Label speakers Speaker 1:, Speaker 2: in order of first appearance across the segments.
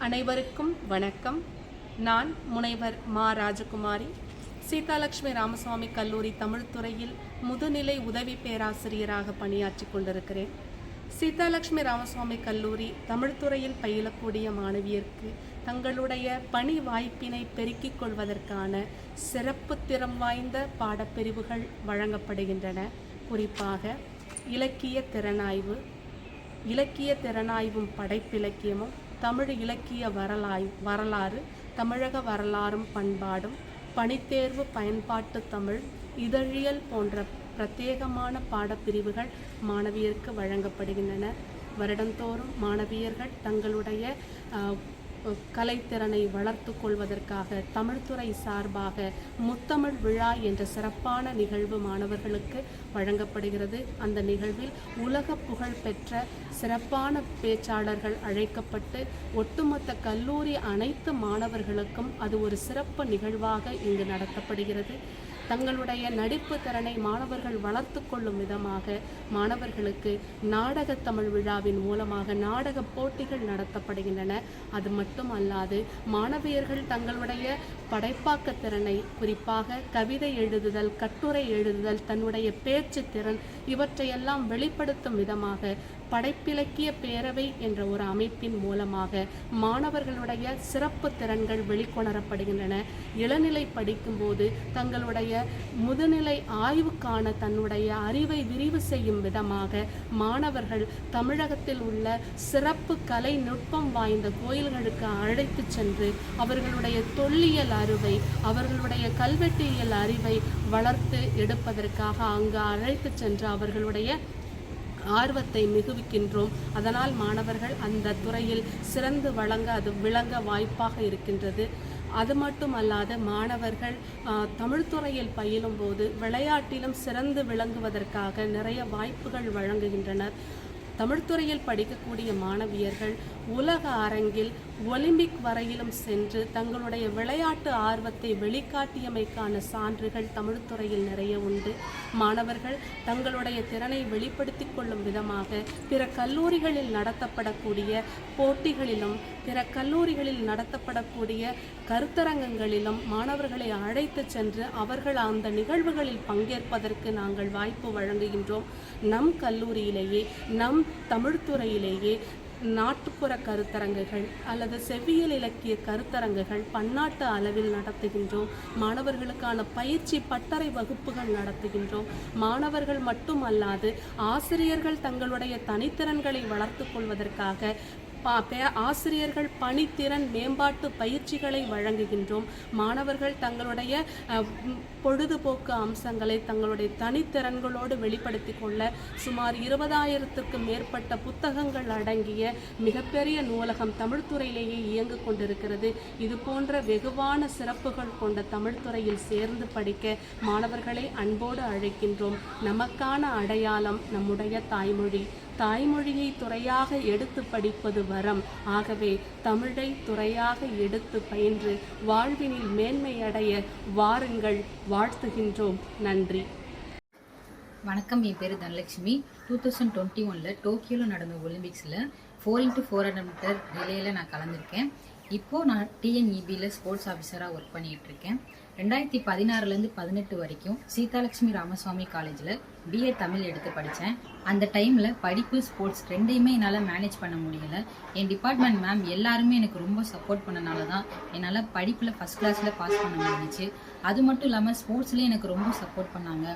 Speaker 1: அனைவருக்கும் வணக்கம். நான் முனைவர் மா. ராஜகுமாரி, சீதாலட்சுமி ராமசுவாமி கல்லூரி தமிழ்துறையில் முதுநிலை உதவி பேராசிரியராக பணியாற்றி கொண்டிருக்கிறேன். சீதாலட்சுமி ராமசுவாமி கல்லூரி தமிழ்துறையில் பயிலக்கூடிய மாணவியருக்கு தங்களுடைய பணி வாய்ப்பினை பெருக்கிக் கொள்வதற்கான சிறப்பு திறம் வாய்ந்த பாடப்பிரிவுகள் வழங்கப்படுகின்றன. குறிப்பாக இலக்கிய திறனாய்வும் படைப்பிலக்கியமும், தமிழ் இலக்கிய வரலாறு, தமிழக வரலாறும் பண்பாடும், பணித்தேர்வு பயன்பாட்டு தமிழ், இதழியல் போன்ற பிரத்யேகமான பாடப்பிரிவுகள் மாணவியருக்கு வழங்கப்படுகின்றன. வருடந்தோறும் மாணவியர்கள் தங்களுடைய கலைத்திறனை வளர்த்து கொள்வதற்காக தமிழ்துறை சார்பாக முத்தமிழ் விழா என்ற சிறப்பான நிகழ்வு மாணவர்களுக்கு வழங்கப்படுகிறது. அந்த நிகழ்வில் உலக புகழ் பெற்ற சிறப்பான பேச்சாளர்கள் அழைக்கப்பட்டு ஒட்டுமொத்த கல்லூரி அனைத்து மாணவர்களுக்கும் அது ஒரு சிறப்பு நிகழ்வாக இங்கு நடத்தப்படுகிறது. தங்களுடைய நடிப்பு திறனை மாணவர்கள் வளர்த்து கொள்ளும் விதமாக மாணவர்களுக்கு நாடக தமிழ் விழாவின் மூலமாக நாடக போட்டிகள் நடத்தப்படுகின்றன. அது மட்டும் அல்லாது மாணவியர்கள் தங்களுடைய படைப்பாக்க திறனை, குறிப்பாக கவிதை எழுதுதல், கட்டுரை எழுதுதல், தன்னுடைய பேச்சு திறன் இவற்றையெல்லாம் வெளிப்படுத்தும் விதமாக படைப்பிலக்கிய பேரவை என்ற ஒரு அமைப்பின் மூலமாக மாணவர்களுடைய சிறப்பு திறன்கள் வெளிக்கொணரப்படுகின்றன. இளநிலை படிக்கும்போது தங்களுடைய முதுநிலை ஆய்வுக்கான தன்னுடைய அறிவை விரிவு செய்யும் விதமாக மாணவர்கள் தமிழகத்தில் உள்ள சிறப்பு கலை நுட்பம் வாய்ந்த கோயில்களுக்கு அழைத்து சென்று அவர்களுடைய தொல்லியல் அறிவை, அவர்களுடைய கல்வெட்டியல் அறிவை வளர்த்து எடுப்பதற்காக அங்கு அழைத்து சென்று அவர்களுடைய ஆர்வத்தை மிகுவிக்கின்றோம். அதனால் மாணவர்கள் அந்த துறையில் சிறந்து விளங்க வாய்ப்பாக இருக்கின்றது. அது மட்டும் அல்லாத மாணவர்கள் தமிழ்துறையில் பயிலும்போது விளையாட்டிலும் சிறந்து விளங்குவதற்காக நிறைய வாய்ப்புகள் வழங்குகின்றனர். தமிழ்துறையில் படிக்கக்கூடிய மாணவியர்கள் உலக அரங்கில் ஒலிம்பிக் வரையிலும் சென்று தங்களுடைய விளையாட்டு ஆர்வத்தை வெளிக்காட்டியமைக்கான சான்றுகள் தமிழ்துறையில் நிறைய உண்டு. மாணவர்கள் தங்களுடைய திறனை வெளிப்படுத்தி கொள்ளும் விதமாக பிற கல்லூரிகளில் நடத்தப்படக்கூடிய போட்டிகளிலும், பிற கல்லூரிகளில் நடத்தப்படக்கூடிய கருத்தரங்கங்களிலும் மாணவர்களை அழைத்து சென்று அவர்கள் அந்த நிகழ்வுகளில் பங்கேற்பதற்கு நாங்கள் வாய்ப்பு வழங்குகின்றோம். நம் கல்லூரியிலேயே, நம் தமிழ்துறையிலேயே நாட்டுப்புற கருத்தரங்குகள் அல்லது செவ்வியல் இலக்கிய கருத்தரங்குகள் பன்னாட்டு அளவில் நடத்துகின்றோம். மாணவர்களுக்கான பயிற்சி பட்டறை வகுப்புகள் நடத்துகின்றோம். மாணவர்கள் மட்டுமல்லாது ஆசிரியர்கள் தங்களுடைய தனித்திறன்களை வளர்த்து கொள்வதற்காக ஆசிரியர்கள் பணித்திறன் மேம்பாட்டு பயிற்சிகளை வழங்குகின்றோம். மாணவர்கள் தங்களுடைய பொழுதுபோக்கு அம்சங்களை தங்களுடைய தனித்திறன்களோடு வெளிப்படுத்தி கொள்ள சுமார் 20,000க்கும் மேற்பட்ட புத்தகங்கள் அடங்கிய மிகப்பெரிய நூலகம் தமிழ்துறையிலேயே இயங்கு கொண்டிருக்கிறது. இது போன்ற வெகுவான சிறப்புகள் கொண்ட தமிழ்துறையில் சேர்ந்து படிக்க மாணவர்களை அன்போடு அழைக்கின்றோம். நமக்கான அடையாளம் நம்முடைய தாய்மொழி. தாய்மொழியை துறையாக எடுத்து படிப்பது வரம். ஆகவே தமிழை துறையாக எடுத்து பயின்று வாழ்வினில் மேன்மையடைய வாருங்கள், வாழ்த்துகின்றோம். நன்றி.
Speaker 2: வணக்கம், என் பேர் தனலட்சுமி. 2021 டோக்கியோவில் நடந்த ஒலிம்பிக்ஸில் 4x400 மீட்டர் ரிலேயில் நான் கலந்துருக்கேன். இப்போது நான் டிஎன்இபியில் ஸ்போர்ட்ஸ் ஆஃபீஸராக ஒர்க் பண்ணிகிட்டு இருக்கேன். 2016லேருந்து 18 வரைக்கும் சீதாலட்சுமி ராமசுவாமி காலேஜில் பிஏ தமிழ் எடுத்து படித்தேன். அந்த டைமில் படிப்பு, ஸ்போர்ட்ஸ் ரெண்டையுமே என்னால் மேனேஜ் பண்ண முடியலை. என் டிபார்ட்மெண்ட் மேம் எல்லாருமே எனக்கு ரொம்ப சப்போர்ட் பண்ணனால தான் என்னால் படிப்பில் ஃபஸ்ட் கிளாஸில் பாஸ் பண்ண முடிஞ்சிச்சு. அது மட்டும் இல்லாமல் ஸ்போர்ட்ஸ்லேயும் எனக்கு ரொம்ப சப்போர்ட் பண்ணாங்க.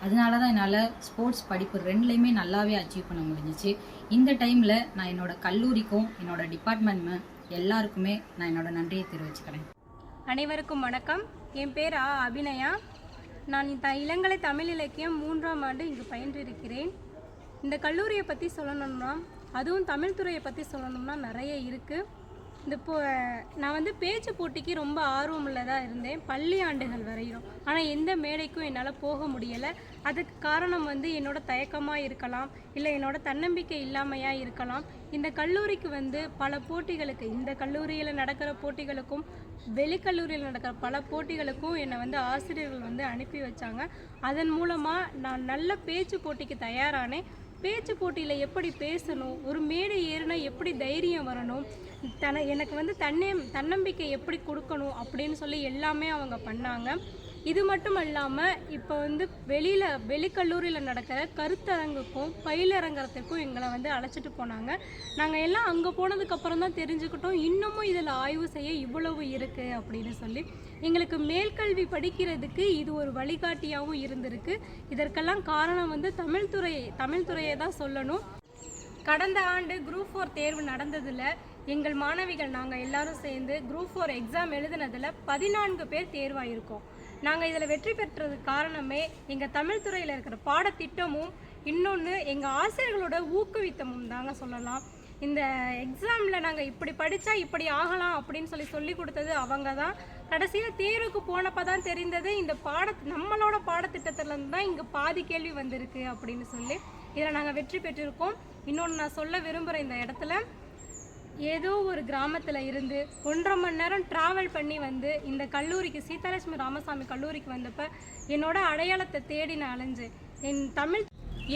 Speaker 2: அதனால தான் என்னால் ஸ்போர்ட்ஸ், படிப்பு ரெண்டுலேயுமே நல்லாவே அச்சீவ் பண்ண முடிஞ்சிச்சு. இந்த டைமில் நான் என்னோடய கல்லூரிக்கும் என்னோடய டிபார்ட்மெண்ட் மேம் எல்லாருக்குமே நான் என்னோட நன்றியை தெரிவிச்சுக்கிறேன்.
Speaker 3: அனைவருக்கும் வணக்கம். என் பேர் அபிநயா. நான் இளங்கலை தமிழ் இலக்கியம் 3ஆம் ஆண்டு இங்கு பயின்றிருக்கிறேன். இந்த கல்லூரியை பற்றி சொல்லணும்னா, அதுவும் தமிழ் துறையை பற்றி சொல்லணும்னா நிறைய இருக்குது. நான் பேச்சு போட்டிக்கு ரொம்ப ஆர்வமுள்ளதாக இருந்தேன் பள்ளி ஆண்டுகள் வரையும். ஆனால் எந்த மேடைக்கும் என்னால் போக முடியலை. அதுக்கு காரணம் என்னோட தயக்கமாக இருக்கலாம், இல்லை என்னோட தன்னம்பிக்கை இல்லாமையாக இருக்கலாம். இந்த கல்லூரிக்கு பல போட்டிகளுக்கு, இந்த கல்லூரியில் நடக்கிற போட்டிகளுக்கும் வெளிக்கல்லூரியில் நடக்கிற பல போட்டிகளுக்கும் என்னை ஆசிரியர்கள் அனுப்பி வச்சாங்க. அதன் மூலமாக நான் நல்ல பேச்சு போட்டிக்கு தயாரானேன். பேச்சு போட்டியில் எப்படி பேசணும், ஒரு மேடை ஏறினா எப்படி தைரியம் வரணும், எனக்கு வந்து தன்னம்பிக்கை எப்படி கொடுக்கணும் அப்படின்னு சொல்லி எல்லாமே அவங்க பண்ணாங்க. இது மட்டும் இல்லாமல் இப்போ வந்து வெளிக்கல்லூரியில் நடக்கிற கருத்தரங்குக்கும் பயிலரங்கத்துக்கும் எங்களை வந்து அழைச்சிட்டு போனாங்க. நாங்கள் எல்லாம் அங்கே போனதுக்கப்புறம் தான் தெரிஞ்சுக்கிட்டோம் இன்னமும் இதில் ஆய்வு செய்ய இவ்வளவு இருக்குது அப்படின்னு சொல்லி. எங்களுக்கு மேல்கல்வி படிக்கிறதுக்கு இது ஒரு வழிகாட்டியாகவும் இருந்திருக்கு. இதற்கெல்லாம் காரணம் வந்து தமிழ்துறையை தான் சொல்லணும். கடந்த ஆண்டு குரூப் 4 தேர்வு நடந்ததில் எங்கள் மாணவிகள் நாங்கள் எல்லாரும் சேர்ந்து குரூப் 4 எக்ஸாம் எழுதுனதில் 14 பேர் தேர்வாயிருக்கோம். நாங்கள் இதில் வெற்றி பெற்றதுக்கு காரணமே எங்கள் தமிழ்துறையில் இருக்கிற பாடத்திட்டமும் இன்னொன்று எங்கள் ஆசிரியர்களோட ஊக்குவித்தமும் தாங்க சொல்லலாம். இந்த எக்ஸாமில் நாங்கள் இப்படி படித்தா இப்படி ஆகலாம் அப்படின்னு சொல்லி கொடுத்தது அவங்க தான். கடைசியில் தேர்வுக்கு போனப்போ தான் தெரிந்தது இந்த நம்மளோட பாடத்திட்டத்துலேருந்து தான் இங்கே பாதி கேள்வி வந்திருக்கு அப்படின்னு சொல்லி இதில் நாங்கள் வெற்றி பெற்றிருக்கோம். இன்னொன்று நான் சொல்ல விரும்புகிற இந்த இடத்துல, ஏதோ ஒரு கிராமத்தில் இருந்து 1.5 மணி நேரம் ட்ராவல் பண்ணி வந்து இந்த கல்லூரிக்கு சீதாலட்சுமி ராமசாமி கல்லூரிக்கு வந்தப்போ என்னோட அடையாளத்தை தேடி நான் அலைஞ்சேன்.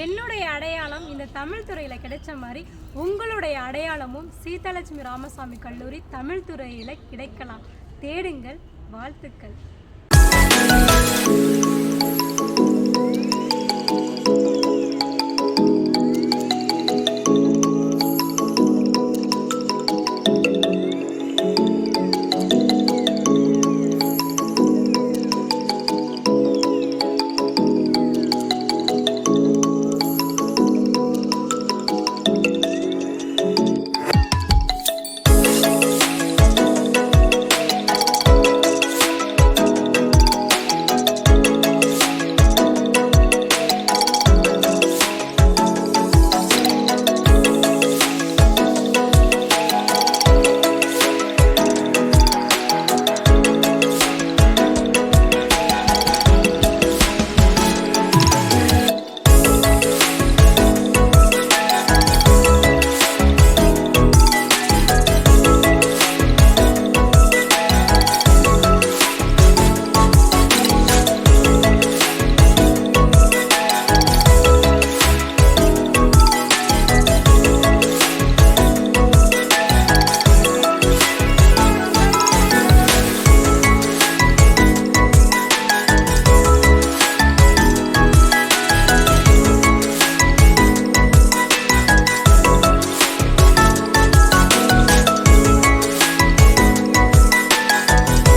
Speaker 3: என்னுடைய அடையாளம் இந்த தமிழ் துறையில் கிடைச்ச மாதிரி உங்களுடைய அடையாளமும் சீதாலட்சுமி ராமசாமி கல்லூரி தமிழ் துறையில் கிடைக்கலாம். தேடுங்கள். வாழ்த்துக்கள்.